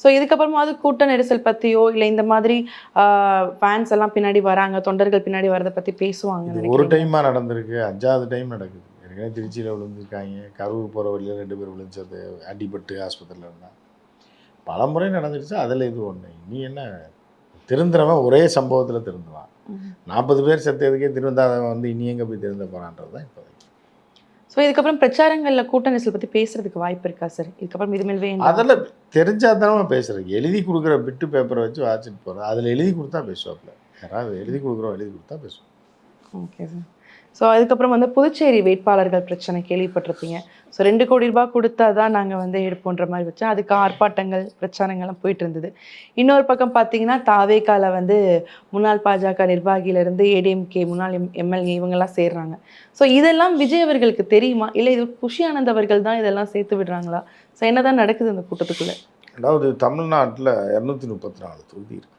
So இதுக்கப்புறமாவது கூட்ட நெரிசல் பற்றியோ இல்லை இந்த மாதிரி ஃபேன்ஸ் எல்லாம் பின்னாடி வராங்க, தொண்டர்கள் பின்னாடி வரதை பற்றி பேசுவாங்க? ஒரு டைமாக நடந்திருக்கு, 5வது டைம் நடக்குது. ஏற்கனவே திருச்சியில் விழுந்திருக்காங்க, கரூர் போகிற வழியில் 2 பேர் விழுந்தது, அடிபட்டு ஆஸ்பத்திரியில் இருந்தால் பல முறை நடந்துருச்சு. அதில் இது ஒன்று. நீ என்ன திருந்துறவன் ஒரே சம்பவத்தில் திருந்துவான். 40 பேர் செத்ததுக்கே திருந்தாதவன் வந்து இனி எங்கே போய் திருந்த போகிறான்றது தான் இப்போ. ஸோ இதுக்கப்புறம் பிரச்சாரங்களில் கூட்ட நெரிசல் பற்றி பேசுறதுக்கு வாய்ப்பு இருக்கா சார்? இதுக்கப்புறம் இதுமேல் வேணும் அதில் தெரிஞ்சால் தானே பேசுகிறேன். எழுதி கொடுக்குற பிட்டு பேப்பரை வச்சு வாசிட்டு போகிறேன். அதில் எழுதி கொடுத்தா பேசுவாப்புல. யாராவது எழுதி கொடுக்குறோம், எழுதி கொடுத்தா பேசுவோம். Okay sir. ஸோ அதுக்கப்புறம் வந்து புதுச்சேரி வேட்பாளர்கள் பிரச்சனை கேள்விப்பட்டிருப்பீங்க. ஸோ 2 கோடி ரூபாய் கொடுத்தா தான் நாங்கள் வந்து எடுப்போன்ற மாதிரி வச்சா அதுக்கு ஆர்ப்பாட்டங்கள் பிரச்சாரங்கள்லாம் போயிட்டு இருந்தது. இன்னொரு பக்கம் பார்த்தீங்கன்னா தாவேகால வந்து முன்னாள் பாஜக நிர்வாகியிலேருந்து ஏடிஎம்கே முன்னாள் எம்எல்ஏ இவங்கெல்லாம் சேர்றாங்க. ஸோ இதெல்லாம் விஜய் அவர்களுக்கு தெரியுமா, இல்லை இது குஷி ஆனந்த் அவர்கள் தான் இதெல்லாம் சேர்த்து விடுறாங்களா? ஸோ என்ன தான் நடக்குது இந்த கூட்டத்துக்குள்ளே? அதாவது தமிழ்நாட்டில் 234 தொகுதி இருக்குது.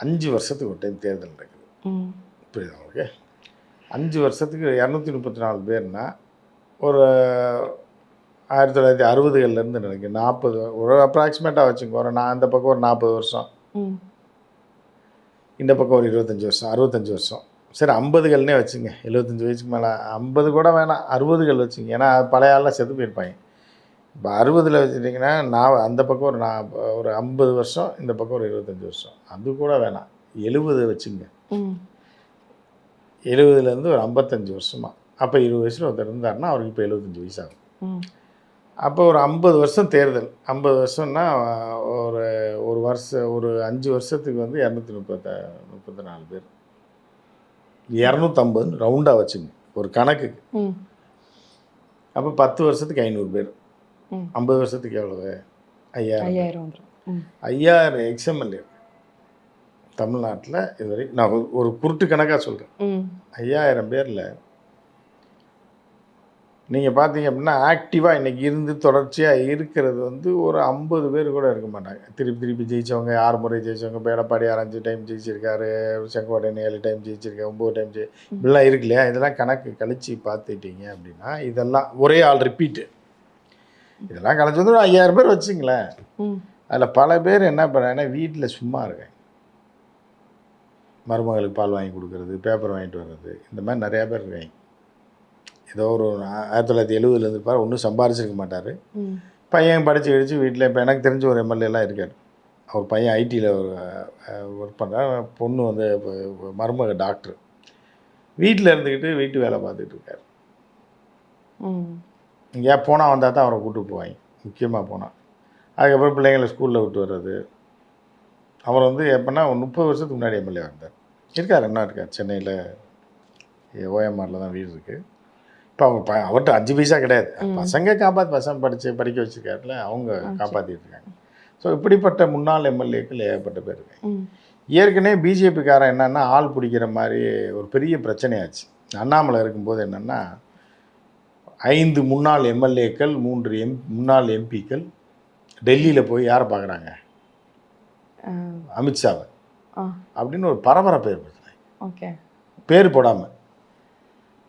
5 வருஷத்துக்கு ஒரு டைம் தேர்தல் நடக்குது. புரியுதா ஓகே? 5 வருஷத்துக்கு 234 பேர்னா ஒரு 1960களிலேருந்து நினைக்கிறேன் 40 ஒரு அப்ராக்சிமேட்டாக வச்சுக்கோ. ஒரு நான் அந்த பக்கம் ஒரு 40 வருஷம், இந்த பக்கம் ஒரு 25 வருஷம், 65 வருஷம். சரி 50கள்னே வச்சுங்க. 75 வயசுக்கு மேலே 50 கூட வேணாம், 60கள் வச்சுங்க. ஏன்னா பழைய ஆளெலாம் செத்து போயிருப்பாங்க. இப்போ 60ல் வச்சுட்டிங்கன்னா நான் அந்த பக்கம் ஒரு 50 வருஷம், இந்த பக்கம் ஒரு 25 வருஷம். அது கூட வேணாம், 70 வச்சுங்க. 70லேருந்து ஒரு 55 வருஷமா. அப்போ 20 வயசில் ஒருத்தர் இருந்தாருன்னா அவருக்கு இப்போ 75 வயசு ஆகும். அப்போ ஒரு 50 வருஷம் தேர்தல். 50 வருஷம்னா ஒரு வருஷம், ஒரு 5 வருஷத்துக்கு வந்து 234 பேர், 250 ரவுண்டாக வச்சுங்க ஒரு கணக்குக்கு. அப்போ 10 வருஷத்துக்கு 500 பேர், 50 வருஷத்துக்கு எவ்வளவு? 5000 எக்ஸ்எம்எல்ஏ தமிழ்நாட்டில் இதுவரை. நான் ஒரு குருட்டு கணக்காக சொல்கிறேன். 5000 பேரில் நீங்கள் பார்த்தீங்க அப்படின்னா ஆக்டிவாக இன்றைக்கி இருந்து தொடர்ச்சியாக இருக்கிறது வந்து ஒரு 50 பேர் கூட இருக்க மாட்டாங்க. திருப்பி ஜெயித்தவங்க, 6 முறை ஜெயித்தவங்க. இப்போ எடப்பாடி 5 டைம் ஜெயிச்சிருக்காரு, செங்கோட்டையன் 7 டைம் ஜெயிச்சிருக்காரு, 9 டைம் இப்படிலாம் இருக்கு இல்லையா? இதெல்லாம் கணக்கு கழித்து பார்த்துட்டீங்க அப்படின்னா இதெல்லாம் ஒரே ஆள் ரிப்பீட்டு. இதெல்லாம் கழிச்சு வந்து ஒரு 5000 பேர் வச்சுங்களேன். அதில் பல பேர் என்ன பண்ணுறாங்கன்னா வீட்டில் சும்மா இருக்காங்க. மருமகளுக்கு பால் வாங்கி கொடுக்குறது, பேப்பர் வாங்கிட்டு வர்றது, இந்த மாதிரி நிறையா பேர் இருக்காங்க. ஏதோ ஒரு 1970 இருப்பார், ஒன்றும் சம்பாரிச்சிருக்க மாட்டார். பையன் படித்து கிடிச்சு வீட்டில். இப்போ எனக்கு தெரிஞ்ச ஒரு எம்எல்ஏலாம் இருக்கார். அவர் பையன் ஐடியில் ஒர்க் பண்ணுறார். பொண்ணு வந்து இப்போ மருமக டாக்டர். வீட்டில் இருந்துக்கிட்டு வீட்டு வேலை பார்த்துட்டு இருக்கார். இங்கேயா போனால் வந்தால் தான் அவரை கூப்பிட்டு போவாங்க, முக்கியமாக போனால். அதுக்கப்புறம் பிள்ளைங்களை ஸ்கூலில் விட்டு வர்றது. அவர் வந்து எப்போனா 30 வருஷத்துக்கு முன்னாடி எம்எல்ஏ இருந்தார். இருக்கார், என்ன இருக்கார், சென்னையில் ஓஎம்ஆரில் தான் வீடு இருக்குது. இப்போ அவங்க அவர்கிட்ட 5 பைசா கிடையாது. பசங்க படிக்க வச்சுருக்காருல, அவங்க காப்பாற்றிட்டு இருக்காங்க. ஸோ இப்படிப்பட்ட முன்னாள் எம்எல்ஏக்கள் ஏகப்பட்ட பேர் இருக்காங்க. ஏற்கனவே பிஜேபிக்காரன் என்னென்னா ஆள் பிடிக்கிற மாதிரி ஒரு பெரிய பிரச்சனையாச்சு. அண்ணாமலை இருக்கும்போது என்னென்னா 5 முன்னாள் எம்எல்ஏக்கள், 3 முன்னாள் எம்பிக்கள் டெல்லியில் போய் யாரை பார்க்குறாங்க? அமித்ஷாவை அப்படின்னு ஒரு பரபரப்பு ஏற்படுத்தினாங்க. ஓகே, பேர் போடாமல்.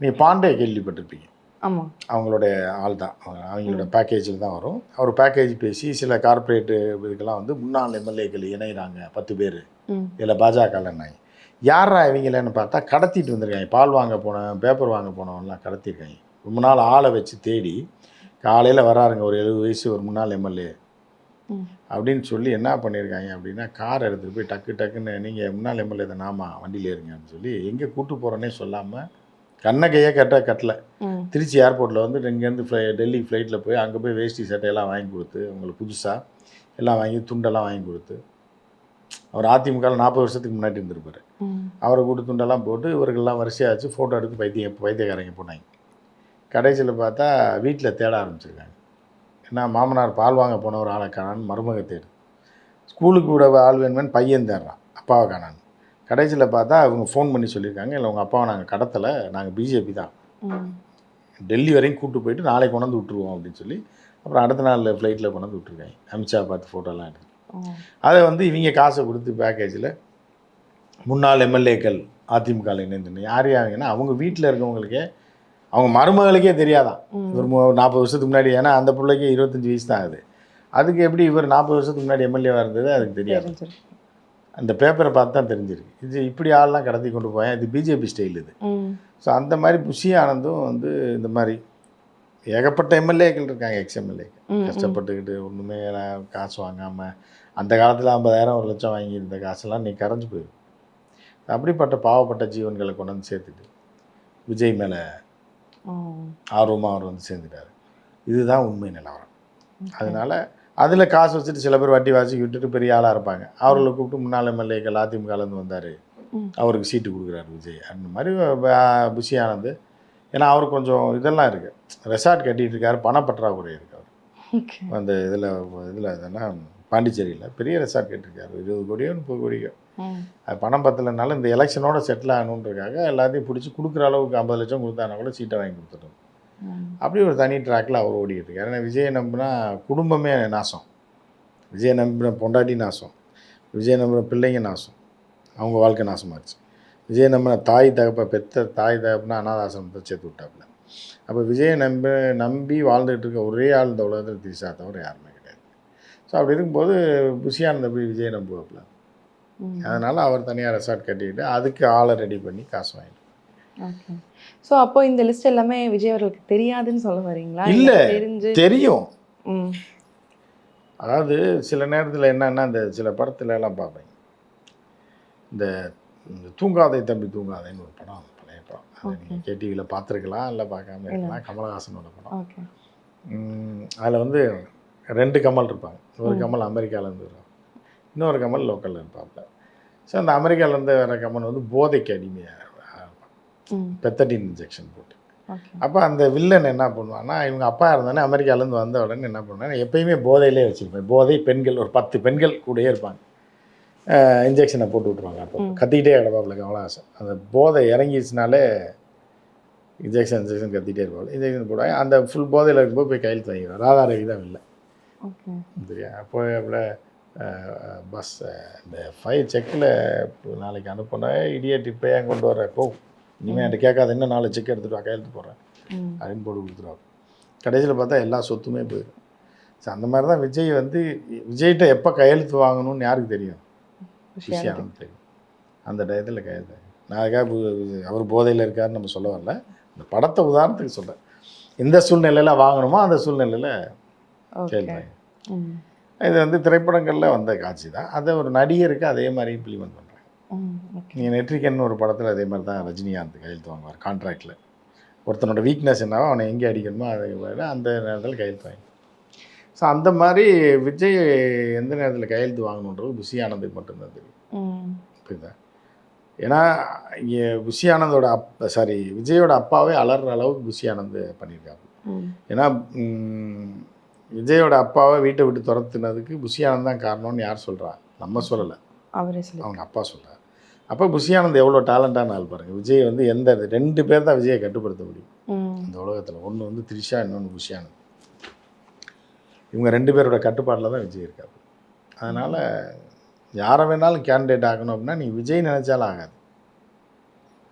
நீ பாண்டே கேள்விப்பட்டிருப்பீங்க. ஆமாம், அவங்களுடைய ஆள் தான், அவங்களோட பேக்கேஜில் தான் வரும். அவர் பேக்கேஜ் பேசி சில கார்பரேட்டு இதுக்கெல்லாம் வந்து முன்னாள் எம்எல்ஏக்கள் இணைகிறாங்க 10 பேர். இதில் பாஜகலன்னாங்க. யாரா இவங்களன்னு பார்த்தா கடத்திட்டு வந்திருக்காங்க. பால் வாங்க போனேன், பேப்பர் வாங்க போனவங்கலாம் கடத்திருக்காங்க. ரொம்ப நாள் ஆளை வச்சு தேடி காலையில் வராருங்க ஒரு 70 வயசு ஒரு முன்னாள் எம்எல்ஏ அப்படின்னு சொல்லி என்ன பண்ணியிருக்காங்க அப்படின்னா, கார் எடுத்துகிட்டு போய் டக்குன்னு நீங்கள் முன்னாள் எம்எல்ஏ தான், நாமா வண்டியில் ஏறுங்கன்னு சொல்லி எங்கே கூப்பிட்டு போகிறோன்னே சொல்லாமல் கண்ணை கையை கட்டல. திருச்சி ஏர்போர்ட்டில் வந்து இங்கேருந்து டெல்லி ஃப்ளைட்டில் போய் அங்கே போய் வேஷ்டி சட்டையெல்லாம் வாங்கி கொடுத்து, உங்களுக்கு புதுசாக எல்லாம் வாங்கி துண்டெல்லாம் வாங்கி கொடுத்து. அவர் அதிமுகவில் 40 வருஷத்துக்கு முன்னாடி இருந்திருப்பார். அவரை கூட்டு துண்டெல்லாம் போட்டு இவர்கள்லாம் வரிசையாச்சு ஃபோட்டோ எடுத்து பைத்தியக்காரங்க போனாங்க. கடைசியில் பார்த்தா வீட்டில் தேட ஆரம்பிச்சிருக்காங்க. ஏன்னா மாமனார் பால் வாங்க போன ஒரு ஆளை காணான்னு மருமக தேடு, ஸ்கூலுக்கு விட ஆள் வேணுமேனு பையன் தேடுறான், அப்பாவை காணான்னு. கடைசியில் பார்த்தா அவங்க ஃபோன் பண்ணி சொல்லியிருக்காங்க, இல்லை உங்கள் அப்பாவை நாங்கள் கடத்தலை, நாங்கள் பிஜேபி தான், டெல்லி வரையும் கூப்பிட்டு போயிட்டு நாளைக்கு கொண்டாந்து விட்டுருவோம் அப்படின்னு சொல்லி அப்புறம் அடுத்த நாள் ஃப்ளைட்டில் கொண்டாந்து விட்டுருக்காங்க. அமித்ஷா பார்த்து ஃபோட்டோலாம் எடுத்து அதை வந்து இவங்க காசை கொடுத்து பேக்கேஜில் முன்னாள் எம்எல்ஏக்கள் அதிமுகவில் இணைந்து யார் யாருங்கன்னா அவங்க வீட்டில் இருக்கவங்களுக்கே, அவங்க மருமகளுக்கே தெரியாதான் ஒரு 40 வருஷத்துக்கு முன்னாடி. ஏன்னா அந்த பிள்ளைக்கு 25 வயசு தான் ஆகுது. அதுக்கு எப்படி இவர் 40 வருஷத்துக்கு முன்னாடி எம்எல்ஏவாக இருந்தது அதுக்கு தெரியாது. தெரிஞ்சிருக்கு. அந்த பேப்பரை பார்த்து தான் தெரிஞ்சிருக்கு. இது இப்படி ஆள்லாம் கடத்தி கொண்டு போயேன், இது பிஜேபி ஸ்டைல் இது. ஸோ அந்த மாதிரி புஷி ஆனந்தும் வந்து இந்த மாதிரி ஏகப்பட்ட எம்எல்ஏக்கள் இருக்காங்க, எக்ஸ்எம்எல்ஏக்கள் கஷ்டப்பட்டுக்கிட்டு ஒன்றுமே காசு வாங்காமல் அந்த காலத்தில் 50,000 1,00,000 வாங்கியிருந்த காசெல்லாம் நீ கரைஞ்சி போயிடும். அப்படிப்பட்ட பாவப்பட்ட ஜீவன்களை கொண்டு வந்து சேர்த்துட்டு விஜய் மேலே ஆர்வமாக அவர் வந்து சேர்ந்துட்டார். இதுதான் உண்மை நிலவரம். அதனால் அதில் காசு வச்சுட்டு சில பேர் வட்டி வாசி விட்டுட்டு பெரிய ஆளாக இருப்பாங்க. அவர்களை கூப்பிட்டு முன்னாள் எம்எல்ஏக்கள் அதிமுகலேருந்து வந்தார், அவருக்கு சீட்டு கொடுக்குறாரு விஜய். அந்த மாதிரி புஷி ஆனந்த், ஏன்னா அவர் கொஞ்சம் இதெல்லாம் இருக்குது, ரெசார்ட் கட்டிகிட்டு இருக்காரு, பணப்பற்றாக்குறை இருக்கு அவர். அந்த இதில் இதெல்லாம் பாண்டிச்சேரியில் பெரிய ரெசார்ட் கட்டியிருக்காரு, 20 கோடியோ 30 கோடியோ. அது பணம் பத்தலைனால இந்த எலெக்ஷனோட செட்டில் ஆகணுன்றதுக்காக எல்லாத்தையும் பிடிச்சி கொடுக்குற அளவுக்கு 50 லட்சம் கொடுத்தானா கூட சீட்டை வாங்கி கொடுத்துட்டோம். அப்படி ஒரு தனி ட்ராக்கில் அவர் ஓடிக்கிட்டு இருக்காரு. ஏன்னா விஜயை நம்பினா குடும்பமே நாசம், விஜயை நம்பின பொண்டாட்டி நாசம், விஜயை நம்பின பிள்ளைங்க நாசம், அவங்க வாழ்க்கை நாசமாச்சு. விஜயை நம்பின தாய் தகப்பை பெற்ற தாய் தகப்பனா அனாதாசிரமத்தை சேர்த்து விட்டாப்புல. அப்போ விஜயை நம்பி வாழ்ந்துகிட்டு இருக்க ஒரே ஆள் இந்த உலகத்தில் திரிஷா தவிர யாருமே கிடையாது. ஸோ அப்படி இருக்கும்போது புஷி ஆனந்த் போய் விஜயை நம்புவாப்புல. அதனால் அவர் தனியாக ரெசார்ட் கட்டிக்கிட்டு அதுக்கு ஆளை ரெடி பண்ணி காசு வாங்கிட்டு. ஓகே. ஸோ அப்போ இந்த லிஸ்ட் எல்லாமே விஜய் அவர்களுக்கு தெரியாதுன்னு சொல்ல வரீங்களா? இல்லை, தெரிஞ்சு தெரியும். அதாவது சில நேரத்தில் என்னன்னா, இந்த சில படத்துல எல்லாம் பார்ப்பேன், இந்த தூங்காதை தம்பி தூங்காதைன்னு ஒரு படம், பழைய படம். அது நீங்கள் கேடிவியில் பார்த்துருக்கலாம், இல்லை பார்க்காம இருக்கலாம். கமலஹாசனோட படம். அதில் வந்து 2 கமல் இருப்பாங்க. ஒரு கமல் அமெரிக்காவிலேருந்து வருவாங்க, இன்னொரு கமல் லோக்கலில் இருப்பாங்க. ஸோ அந்த அமெரிக்காவிலேருந்து வர கமல் வந்து போதைக்கு அடிமையாக பெத்தடின் இன்ஜெக்ஷன் போட்டு. அப்போ அந்த வில்லன் என்ன பண்ணுவான்னா, இவங்க அப்பா இருந்தானே அமெரிக்காவிலேருந்து வந்த உடனே என்ன பண்ணுவாங்க, எப்பயுமே போதையிலே வச்சுருப்பேன். போதை பெண்கள் ஒரு 10 பெண்கள் கூடயே இருப்பாங்க. இன்ஜெக்ஷனை போட்டு விட்ருவாங்க. அப்போ கத்திக்கிட்டே கிடப்பாப்புல கமலஹாசன். அந்த போதை இறங்கிடுச்சுனாலே இன்ஜெக்ஷன் கத்திகிட்டே இருப்பாங்க. இன்ஜெக்ஷன் போடுவாங்க. அந்த ஃபுல் போதையில் இருக்கும்போது போய் கையெழுத்து வாங்கிடுவார். ராதாரவி தான் இல்லை சரியா. அப்போ அப்போ பஸ் இந்த 5 செக்கில் நாளைக்கு அனுப்பினேன், இடியட் இப்போ ஏன் கொண்டு வர போ, இனிமேல் என்கிட்ட கேட்காத, இன்னும் 4 செக் எடுத்துகிட்டு வா, கையெழுத்து போடுறேன் அப்படின்னு போட்டு கொடுத்துருவாங்க. கடைசியில் பார்த்தா எல்லா சொத்துமே போயிடும். ஸோ அந்த மாதிரி தான் விஜய் வந்து, விஜய்கிட்ட எப்போ கையெழுத்து வாங்கணும்னு யாருக்கு தெரியும்? புஷி ஆனந்த் தெரியும். அந்த டயத்தில் கையெழுத்து. நான் அதுக்காக அவர் போதையில் இருக்காருன்னு நம்ம சொல்ல வரல, இந்த படத்தை உதாரணத்துக்கு சொல்கிறேன். எந்த சூழ்நிலையில் வாங்கணுமோ அந்த சூழ்நிலையில் கையெழுத்து வாங்க. இது வந்து திரைப்படங்களில் வந்த காட்சி தான். அதை ஒரு நடிகருக்கு அதே மாதிரி இம்ப்ளிமெண்ட் பண்ணுறாங்க. நீங்கள் நெட்ரிகன் ஒரு படத்தில் அதே மாதிரி தான் ரஜினிகாந்த் கையெழுத்து வாங்குவார் கான்ட்ராக்டில். ஒருத்தனோட வீக்னஸ் என்னவோ அவனை எங்கே அடிக்கணுமோ அதை அந்த நேரத்தில் கையெழுத்து வாங்கி. ஸோ அந்த மாதிரி விஜய் எந்த நேரத்தில் கையெழுத்து வாங்கணுன்றது புஷி ஆனந்துக்கு மட்டும்தான் தெரியும். புரியுதா? ஏன்னா இங்கே புஷி ஆனந்தோட விஜயோட அப்பாவே அலற அளவுக்கு புஷி ஆனந்த் பண்ணியிருக்காங்க. ஏன்னா விஜயோட அப்பாவை வீட்டை விட்டு துரத்துனதுக்கு புஷி ஆனந்த் தான் காரணம்னு யார் சொல்கிறா? நம்ம சொல்லலை, அவரே சொல்லி, அவங்க அப்பா சொல்கிறார். அப்போ புஷி ஆனந்த் எவ்வளோ டேலண்டான ஆள் பாருங்கள். விஜய் வந்து 2 பேர் தான் விஜயை கட்டுப்படுத்த முடியும் இந்த உலகத்தில். ஒன்று வந்து த்ரிஷா, இன்னொன்று புஷி ஆனந்த். இவங்க 2 பேரோட கட்டுப்பாட்டில் தான் விஜய் இருக்காரு. அதனால் யாரை வேணாலும் கேண்டிடேட் ஆகணும் அப்படின்னா நீ விஜய் நினச்சாலும் ஆகாது,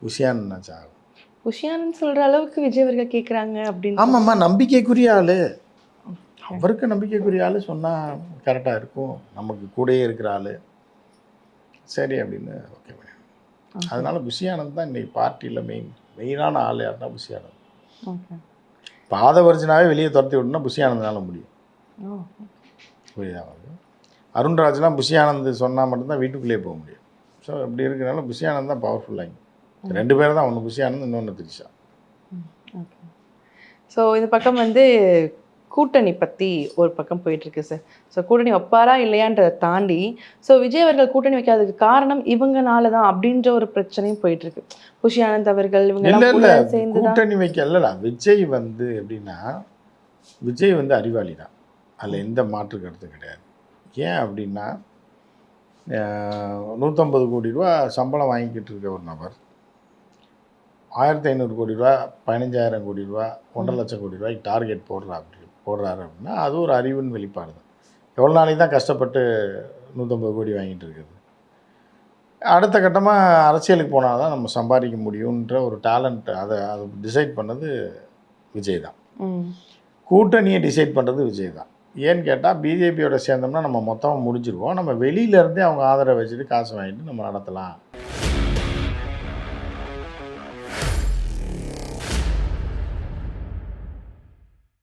புஷி ஆனந்த் நினச்சா ஆகும். புஷி ஆனந்த் சொல்கிற அளவுக்கு விஜய் அவர்கள் கேட்குறாங்க அப்படின்னு. ஆமாம்மா, நம்பிக்கைக்குரிய ஆள், அவருக்கு நம்பிக்கைக்குரிய ஆள் சொன்னால் கரெக்டாக இருக்கும். நமக்கு கூடயே இருக்கிற ஆள் சரி அப்படின்னு ஓகே பண்ணி. அதனால் புஷி ஆனந்த் தான் இன்றைக்கி பார்ட்டியில் மெயினான ஆள். யாருன்னா புஷி ஆனந்த். பாதவர்ஜனாவே வெளியே துரத்தி விடணும்னா புஷி ஆனந்த்னால முடியும். புரியுதா? அருண்ராஜ்லாம் புஷி ஆனந்த் சொன்னால் மட்டும்தான் வீட்டுக்குள்ளேயே போக முடியும். ஸோ இப்படி இருக்கிறனால புஷி ஆனந்த் தான் பவர்ஃபுல்லாகி. 2 பேர் தான், ஒன்று புஷி ஆனந்த், இன்னொன்று த்ரிஷா. ஸோ இந்த பக்கம் வந்து கூட்டணி பற்றி ஒரு பக்கம் போயிட்டுருக்கு சார். ஸோ கூட்டணி வைப்பாரா இல்லையான்றதை தாண்டி, ஸோ விஜய் அவர்கள் கூட்டணி வைக்காததுக்கு காரணம் இவங்கனால தான் அப்படின்ற ஒரு பிரச்சனையும் போயிட்டுருக்கு. புஷி ஆனந்த் அவர்கள் இவங்க சேர்ந்து கூட்டணி வைக்கல. விஜய் வந்து எப்படின்னா, விஜய் வந்து அறிவாளி தான், அதில் எந்த மாற்று கருத்து கிடையாது. ஏன் அப்படின்னா, 150 கோடி ரூபா சம்பளம் வாங்கிக்கிட்டு இருக்க ஒரு நபர் 1500 கோடி ரூபா, 15000 கோடி ரூபா, 1.5 லட்சம் கோடி ரூபாய்க்கு டார்கெட் போடுறாரு அப்படின்னா அது ஒரு அறிவின் வெளிப்பாடு தான். எவ்வளோ நாளைக்கு தான் கஷ்டப்பட்டு 150 கோடி வாங்கிட்டு இருக்குது. அடுத்த கட்டமாக அரசியலுக்கு போனால் தான் நம்ம சம்பாதிக்க முடியுன்ற ஒரு டேலண்ட், அதை டிசைட் பண்ணது விஜய் தான். கூட்டணியை டிசைட் பண்ணுறது விஜய் தான். ஏன்னு கேட்டால் பிஜேபியோட சேர்ந்தோம்னா நம்ம மொத்தமாக முடிஞ்சிருவோம், நம்ம வெளியிலேருந்தே அவங்க ஆதரவை வச்சுட்டு காசு வாங்கிட்டு நம்ம நடத்தலாம்